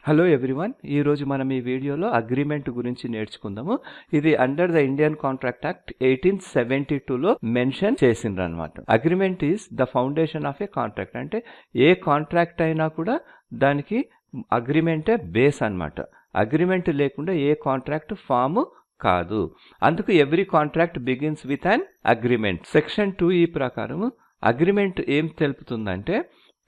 Hello everyone, ఈరోజు మనం ఈ వీడియోలో అగ్రిమెంట్ గురించి నేర్చుకుందాము. ఇది under the Indian contract act 1872లో మెన్షన్ చేసిండ్రు అనమాట. Agreement is the foundation of a contract. అంటే ఏ కాంట్రాక్ట్ అయినా కూడా దానికి అగ్రిమెంటే బేస్ అన్నమాట. అగ్రిమెంట్ లేకుండా ఏ కాంట్రాక్ట్ ఫామ్ కాదు. అందుకు every contract begins with an agreement. Section 2E ప్రకారం అగ్రిమెంట్ ఏం తెలుపుతుందంటే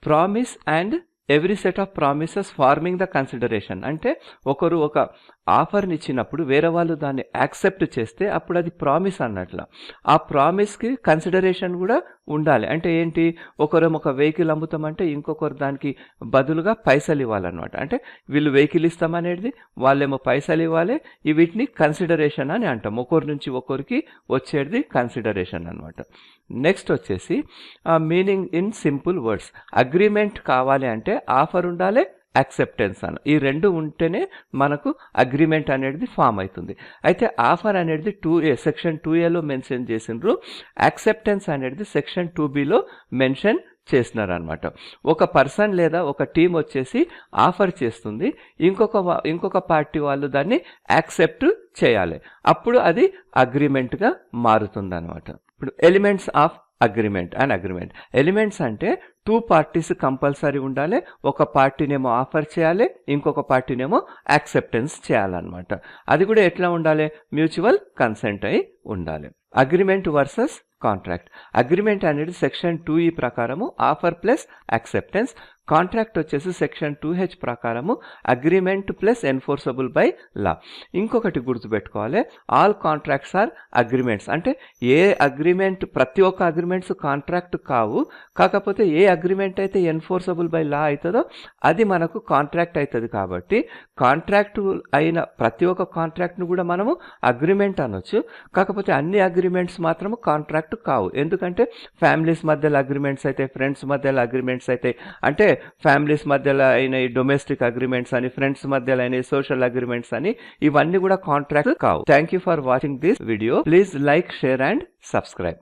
promise and every set of promises forming the consideration. అంటే ఒకరు ఒక ఆఫర్ని ఇచ్చినప్పుడు వేరే వాళ్ళు దాన్ని యాక్సెప్ట్ చేస్తే అప్పుడు అది ప్రామిస్ అన్నట్ల. ఆ ప్రామిస్కి కన్సిడరేషన్ కూడా ఉండాలి. అంటే ఏంటి, ఒకరు ఒక వెహికల్ అమ్ముతామంటే ఇంకొకరు దానికి బదులుగా పైసలు ఇవ్వాలన్నమాట. అంటే వీళ్ళు వెహికల్ ఇస్తామనేది, వాళ్ళేమో పైసలు ఇవ్వాలి. వీటిని కన్సిడరేషన్ అని అంటాం. ఒకరి నుంచి ఒకరికి వచ్చేది కన్సిడరేషన్ అనమాట. నెక్స్ట్ వచ్చేసి meaning in simple words. Agreement కావాలి అంటే ఆఫర్ ఉండాలి, యాక్సెప్టెన్స్ అని. ఈ రెండు ఉంటేనే మనకు అగ్రిమెంట్ అనేది ఫామ్ అవుతుంది. అయితే ఆఫర్ అనేది సెక్షన్ 2Aలో మెన్షన్ చేసిండ్రు. యాక్సెప్టెన్స్ అనేది సెక్షన్ 2Bలో మెన్షన్ చేసినారు అనమాట. ఒక పర్సన్ లేదా ఒక టీం వచ్చేసి ఆఫర్ చేస్తుంది, ఇంకొక పార్టీ వాళ్ళు దాన్ని యాక్సెప్ట్ చేయాలి. అప్పుడు అది అగ్రిమెంట్గా మారుతుంది అనమాట. ఇప్పుడు elements of agreement and agreement. Elements అంటే 2 పార్టీస్ కంపల్సరీ ఉండాలి. ఒక పార్టీనేమో ఆఫర్ చేయాలి, ఇంకొక పార్టీనేమో యాక్సెప్టెన్స్ చేయాలన్నమాట. అది కూడా ఎట్లా ఉండాలి, మ్యూచువల్ కన్సెంట్ అయి ఉండాలి. Agreement versus contract. అగ్రిమెంట్ అనేది సెక్షన్ 2E ప్రకారము ఆఫర్ ప్లస్ యాక్సెప్టెన్స్. కాంట్రాక్ట్ వచ్చేసి సెక్షన్ 2H ప్రకారము agreement plus enforceable by law. ఇంకొకటి గుర్తుపెట్టుకోవాలి, ఆల్ కాంట్రాక్ట్స్ ఆర్ అగ్రిమెంట్స్. అంటే ఏ అగ్రిమెంట్, ప్రతి ఒక్క అగ్రిమెంట్స్ కాంట్రాక్ట్ కావు. కాకపోతే ఏ అగ్రిమెంట్ అయితే ఎన్ఫోర్సబుల్ బై లా అవుతుందో అది మనకు కాంట్రాక్ట్ అవుతుంది. కాబట్టి కాంట్రాక్ట్ అయిన ప్రతి ఒక్క కాంట్రాక్ట్ను కూడా మనము అగ్రిమెంట్ అనొచ్చు. కాకపోతే అన్ని అగ్రిమెంట్స్ మాత్రము కాంట్రాక్ట్ కావు. ఎందుకంటే ఫ్యామిలీస్ మధ్యలో అగ్రిమెంట్స్ అయితే, ఫ్రెండ్స్ మధ్యలో అగ్రిమెంట్స్ అయితే, అంటే ఫ్యామిలీస్ మధ్యలో అయిన డొమెస్టిక్ అగ్రిమెంట్స్ అని, ఫ్రెండ్స్ మధ్యలో అయిన సోషల్ అగ్రిమెంట్స్ అని, ఇవన్నీ కూడా కాంట్రాక్ట్ కావు. Thank you for watching this video. Please like, share and subscribe.